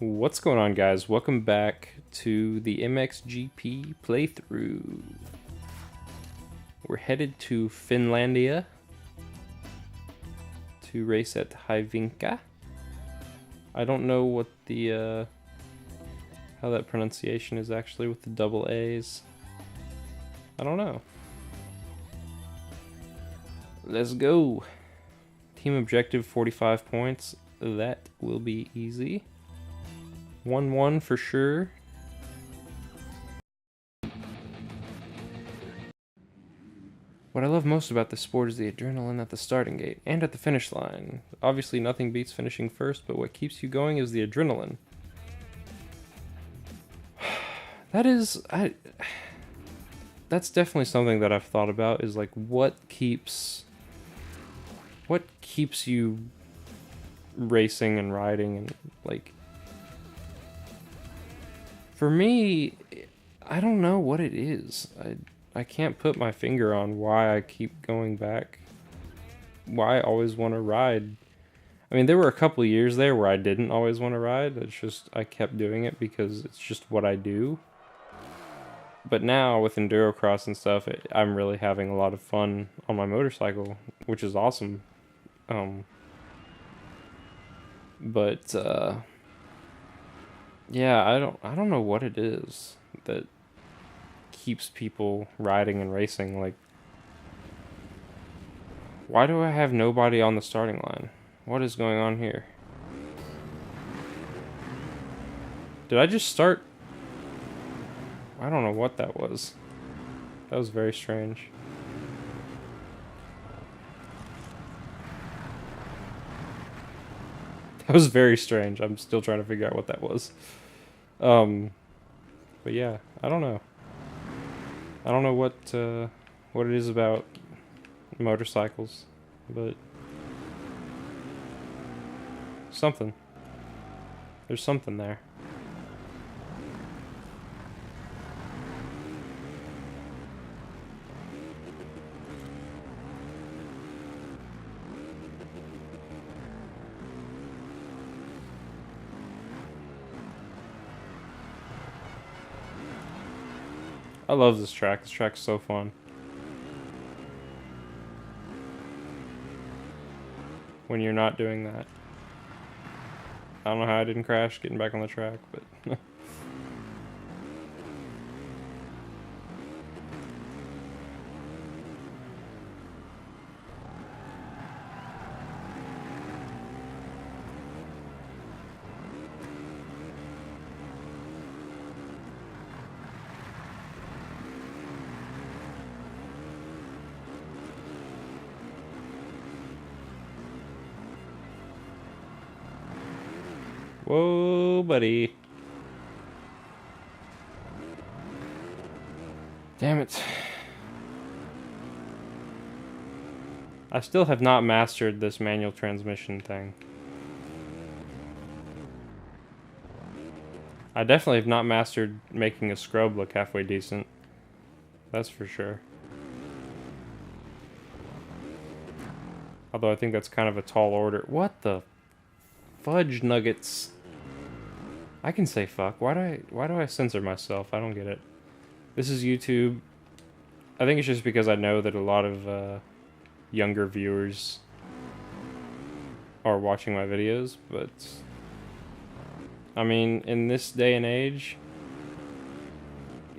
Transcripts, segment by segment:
What's going on, guys? Welcome back to the MXGP playthrough. We're headed to Finlandia to race at Hyvinka. I don't know what the how that pronunciation is actually with the double A's. I don't know. Let's go. Team objective 45 points. That will be easy. 1-1 for sure. What I love most about this sport is the adrenaline at the starting gate and at the finish line. Obviously nothing beats finishing first, but what keeps you going is the adrenaline. That's definitely something that I've thought about, is like what keeps you racing and riding, and like for me, I don't know what it is. I can't put my finger on why I keep going back. Why I always want to ride. I mean, there were a couple years there where I didn't always want to ride. It's just I kept doing it because it's just what I do. But now with endurocross and stuff, I'm really having a lot of fun on my motorcycle, which is awesome. But yeah, I don't know what it is that keeps people riding and racing. Like, why do I have nobody on the starting line? What is going on here? Did I just start? I don't know what that was. That was very strange. That was very strange. I'm still trying to figure out what that was. But yeah, I don't know. I don't know what it is about motorcycles, but something. There's something there. I love this track. This track's so fun. When you're not doing that. I don't know how I didn't crash getting back on the track, but... Whoa, buddy. Damn it. I still have not mastered this manual transmission thing. I definitely have not mastered making a scrub look halfway decent. That's for sure. Although I think that's kind of a tall order. What the fudge nuggets? I can say fuck. Why do I censor myself? I don't get it. This is YouTube. I think it's just because I know that a lot of younger viewers are watching my videos, but I mean, in this day and age,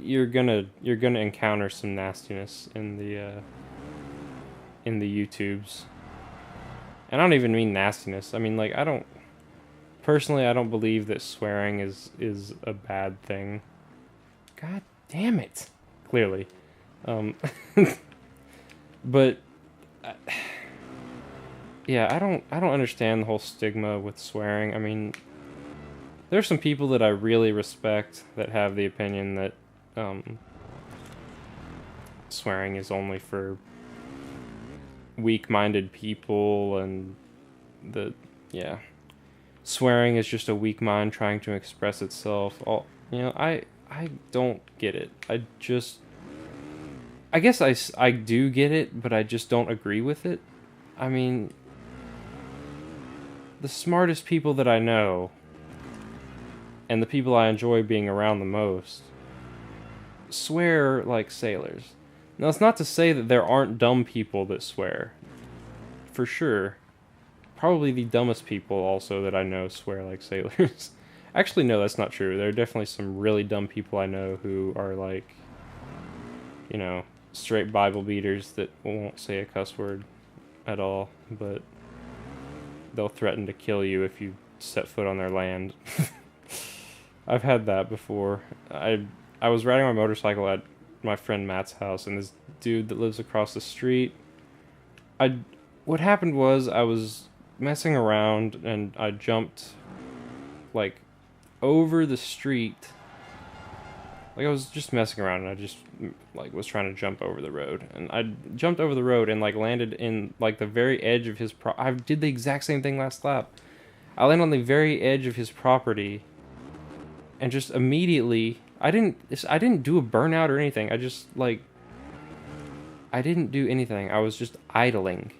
you're gonna encounter some nastiness in the YouTubes. And I don't even mean nastiness. I mean, like, personally, I don't believe that swearing is a bad thing. God damn it. Clearly. But yeah, I don't understand the whole stigma with swearing. I mean, there's some people that I really respect that have the opinion that swearing is only for weak-minded people, and yeah, swearing is just a weak mind trying to express itself. I don't get it. I guess I do get it, but I just don't agree with it. I mean, the smartest people that I know and the people I enjoy being around the most swear like sailors. Now, it's not to say that there aren't dumb people that swear. For sure. Probably the dumbest people also that I know swear like sailors. Actually, no, that's not true. There are definitely some really dumb people I know who are like, you know, straight Bible beaters that won't say a cuss word at all, but they'll threaten to kill you if you set foot on their land. I've had that before. I was riding my motorcycle at my friend Matt's house, and this dude that lives across the street, what happened was I was messing around and I jumped like over the street. Like I was just messing around and I just like was trying to jump over the road, and I jumped over the road and like landed in like the very edge of his I did the exact same thing last lap. I landed on the very edge of his property, and just immediately I didn't do a burnout or anything. I didn't do anything. I was just idling.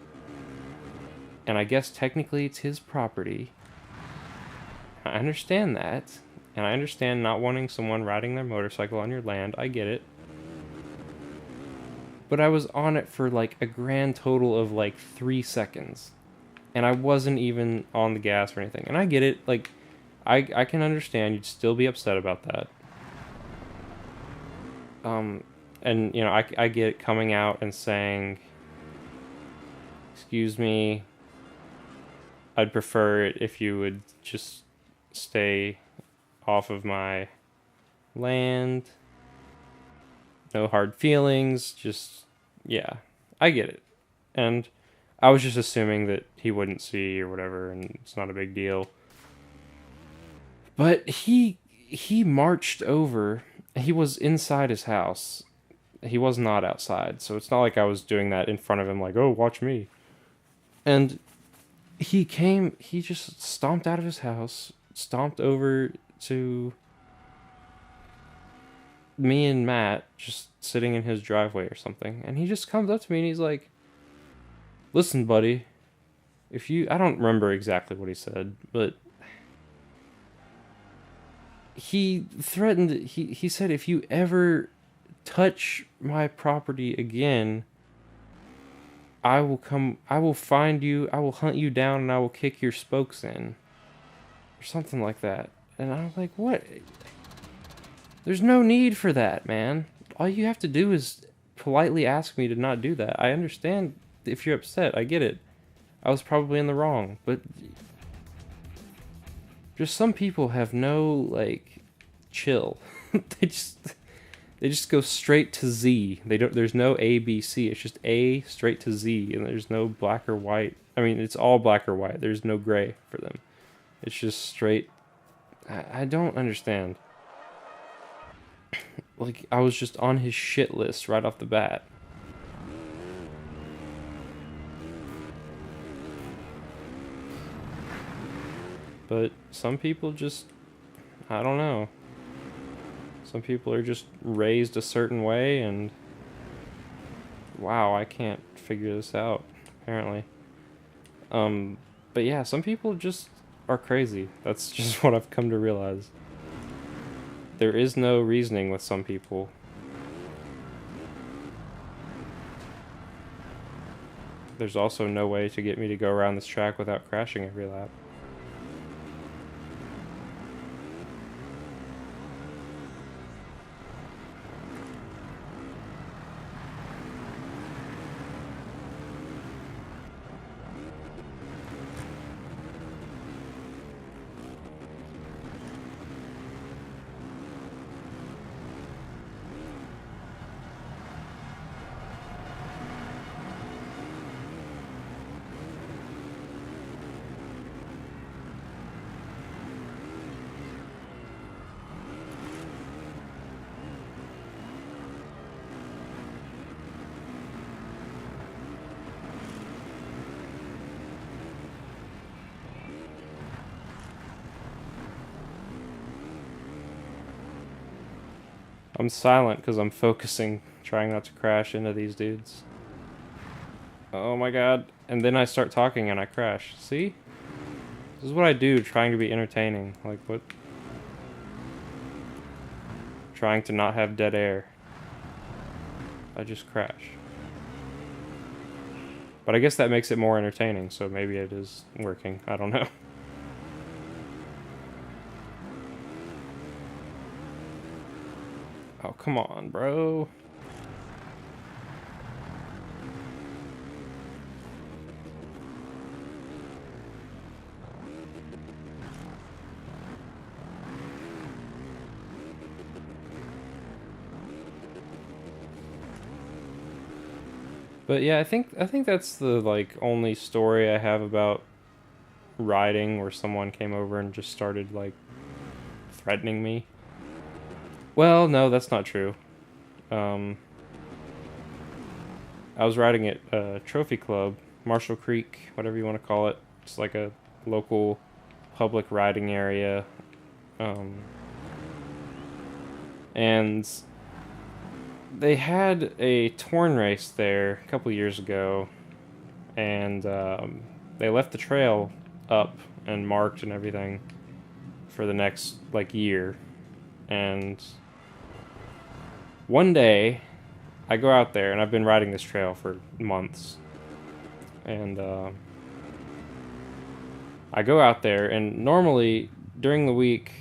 And I guess technically it's his property. I understand that. And I understand not wanting someone riding their motorcycle on your land. I get it. But I was on it for like a grand total of like 3 seconds. And I wasn't even on the gas or anything. And I get it. Like, I can understand you'd still be upset about that. And, you know, I get it coming out and saying, excuse me, I'd prefer it if you would just stay off of my land. No hard feelings, just, yeah, I get it. And I was just assuming that he wouldn't see or whatever, and it's not a big deal. But he marched over. He was inside his house. He was not outside, so it's not like I was doing that in front of him like, oh, watch me. And he just stomped out of his house, stomped over to me and Matt just sitting in his driveway or something, and he just comes up to me and he's like, listen, buddy, I don't remember exactly what he said, but he threatened, he said, if you ever touch my property again, I will find you, I will hunt you down, and I will kick your spokes in. Or something like that. And I was like, what? There's no need for that, man. All you have to do is politely ask me to not do that. I understand if you're upset. I get it. I was probably in the wrong. But just some people have no, like, chill. They just go straight to Z. There's no A, B, C. It's just A straight to Z, and there's no black or white. I mean, it's all black or white. There's no gray for them. It's just straight. I don't understand. Like, I was just on his shit list right off the bat. But some people just, I don't know. Some people are just raised a certain way, and wow, I can't figure this out, apparently. But yeah, some people just are crazy. That's just what I've come to realize. There is no reasoning with some people. There's also no way to get me to go around this track without crashing every lap. I'm silent because I'm focusing, trying not to crash into these dudes. Oh my god. And then I start talking and I crash. See? This is what I do, trying to be entertaining. Like, what? trying to not have dead air. I just crash. But I guess that makes it more entertaining, so maybe it is working. I don't know. Oh, come on, bro. But yeah, I think that's the like only story I have about riding where someone came over and just started like threatening me. Well, no, that's not true. Um, I was riding at Trophy Club, Marshall Creek, whatever you want to call it. It's like a local public riding area. Um, and they had a torn race there a couple years ago, and they left the trail up and marked and everything for the next like year. And one day I go out there, and I've been riding this trail for months, and I go out there, and normally during the week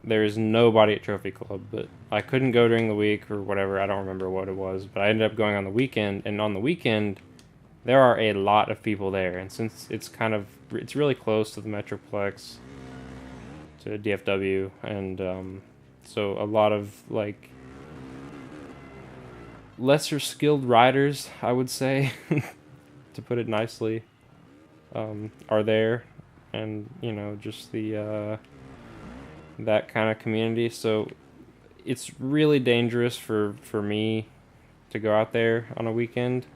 there's nobody at Trophy Club, but I couldn't go during the week or whatever. I don't remember what it was, but I ended up going on the weekend, and on the weekend there are a lot of people there. And since it's really close to the Metroplex, to DFW, and so a lot of like lesser skilled riders, I would say, to put it nicely, are there, and just the that kind of community. So it's really dangerous for me to go out there on a weekend,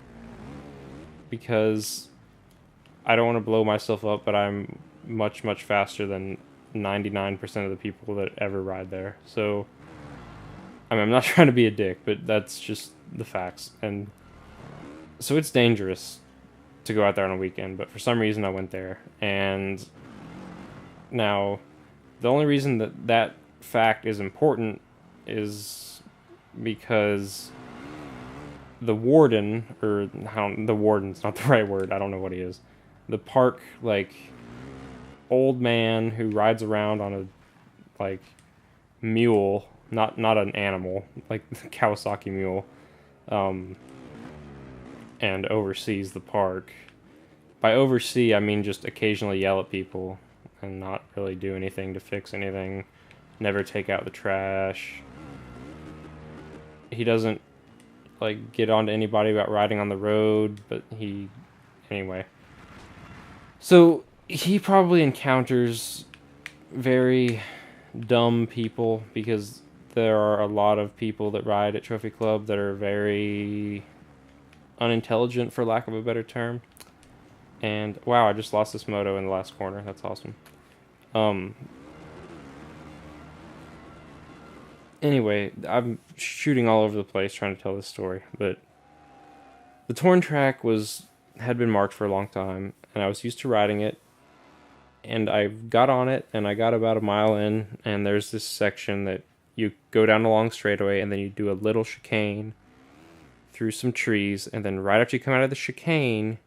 because I don't want to blow myself up, but I'm much faster than 99% of the people that ever ride there. So I mean, I'm not trying to be a dick, but that's just the facts. And so it's dangerous to go out there on a weekend, but for some reason I went there. And now the only reason that fact is important is because the warden, or the warden's not the right word, I don't know what he is, the park like old man who rides around on a like mule, not an animal, like the Kawasaki mule, and oversees the park. By oversee, I mean just occasionally yell at people and not really do anything to fix anything. Never take out the trash. He doesn't like get on to anybody about riding on the road, but anyway. So he probably encounters very dumb people, because there are a lot of people that ride at Trophy Club that are very unintelligent, for lack of a better term. And wow, I just lost this moto in the last corner. That's awesome. Anyway, I'm shooting all over the place trying to tell this story, but the torn track had been marked for a long time, and I was used to riding it, and I got on it, and I got about a mile in, and there's this section that you go down a long straightaway, and then you do a little chicane through some trees, and then right after you come out of the chicane,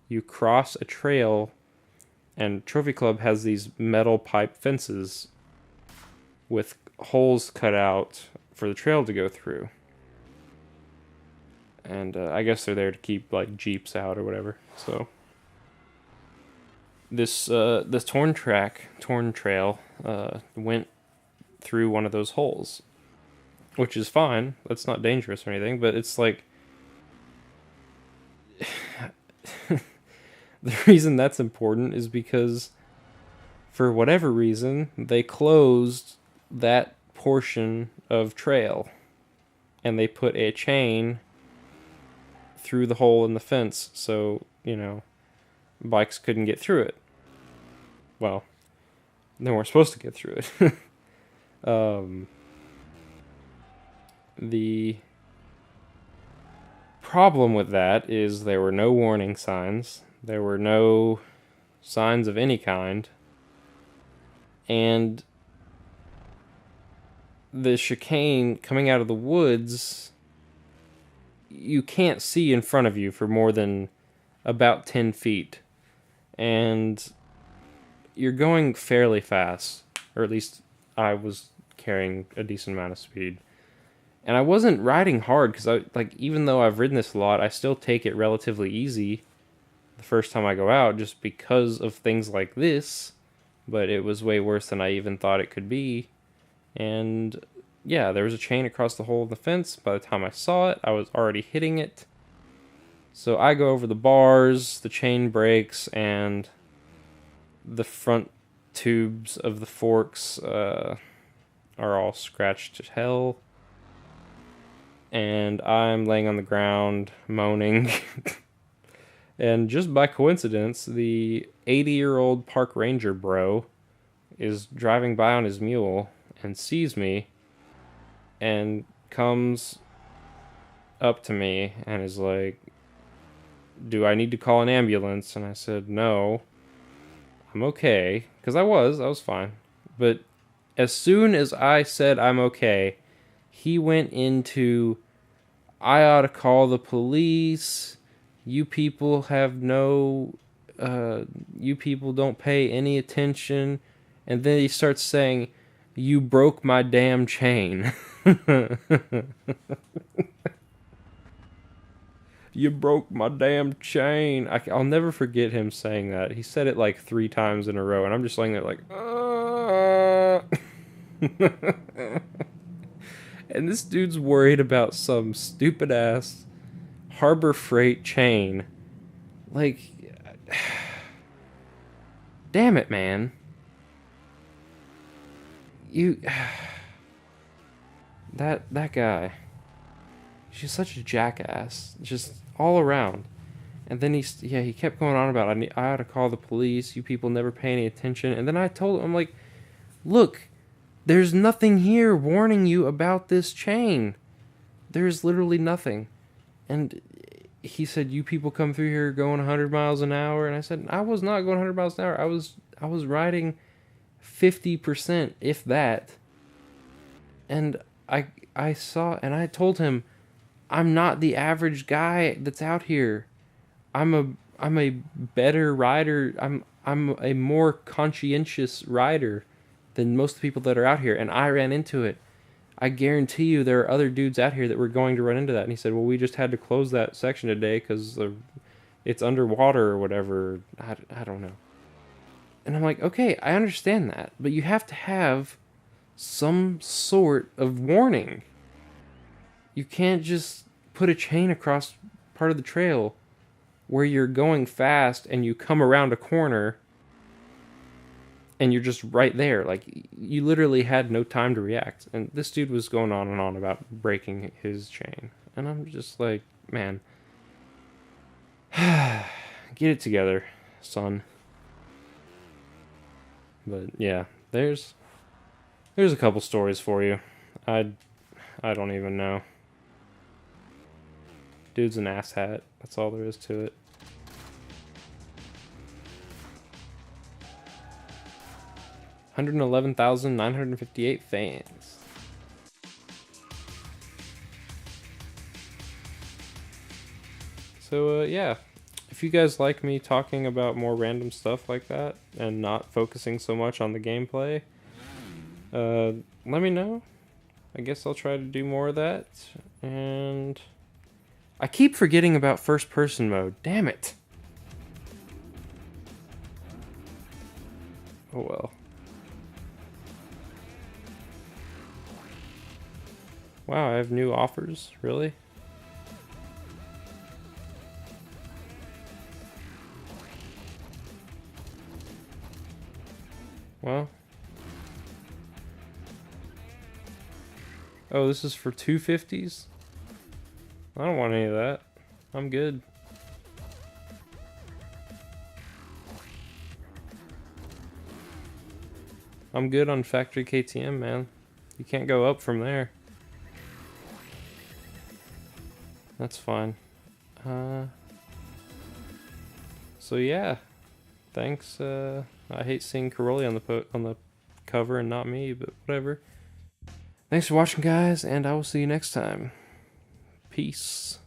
you cross a trail, and Trophy Club has these metal pipe fences with holes cut out for the trail to go through. And I guess they're there to keep like Jeeps out or whatever. So this torn trail went through one of those holes, which is fine. That's not dangerous or anything, but it's like the reason that's important is because for whatever reason they closed that portion of trail, and they put a chain through the hole in the fence, so bikes couldn't get through it. Well, they weren't supposed to get through it. The problem with that is there were no warning signs. There were no signs of any kind. And the chicane coming out of the woods, you can't see in front of you for more than about 10 feet. And you're going fairly fast, or at least I was carrying a decent amount of speed. And I wasn't riding hard because even though I've ridden this a lot, I still take it relatively easy the first time I go out just because of things like this. But it was way worse than I even thought it could be. And yeah, there was a chain across the hole of the fence. By the time I saw it, I was already hitting it. So I go over the bars, the chain breaks, and the front tubes of the forks are all scratched to hell. And I'm laying on the ground, moaning. And just by coincidence, the 80-year-old park ranger bro is driving by on his mule and sees me and comes up to me and is like, do I need to call an ambulance? And I said, no, I'm okay. Because I was fine. But as soon as I said I'm okay, he went into, I ought to call the police. You people have no, you people don't pay any attention. And then he starts saying, you broke my damn chain. You broke my damn chain. I'll never forget him saying that. He said it like 3 times in a row, and I'm just laying there like, And this dude's worried about some stupid ass Harbor Freight chain. Like, damn it, man. You, that guy. She's such a jackass, just all around. And then he kept going on about, I ought to call the police. You people never pay any attention. And then I told him, I'm like, look, there's nothing here warning you about this chain. There's literally nothing. And he said, you people come through here going 100 miles an hour. And I said, I was not going 100 miles an hour. I was riding 50%, if that. And I saw, and I told him, I'm not the average guy that's out here. I'm a better rider. I'm a more conscientious rider than most people that are out here, and I ran into it. I guarantee you there are other dudes out here that were going to run into that. And he said, well, we just had to close that section today because it's underwater or whatever. I don't know. And I'm like, okay, I understand that, but you have to have some sort of warning. You can't just put a chain across part of the trail where you're going fast and you come around a corner and you're just right there. Like, you literally had no time to react. And this dude was going on and on about breaking his chain. And I'm just like, man, get it together, son. But yeah, there's a couple stories for you. I don't even know. Dude's an asshat. That's all there is to it. $111,958 fans. So yeah, if you guys like me talking about more random stuff like that and not focusing so much on the gameplay, let me know. I guess I'll try to do more of that. And I keep forgetting about first person mode. Damn it. Oh well. Wow, I have new offers? Really? Well. Oh, this is for 250s? I don't want any of that. I'm good. I'm good on factory KTM, man. You can't go up from there. That's fine. So yeah, thanks. I hate seeing Caroli on the cover and not me, but whatever. Thanks for watching, guys, and I will see you next time. Peace.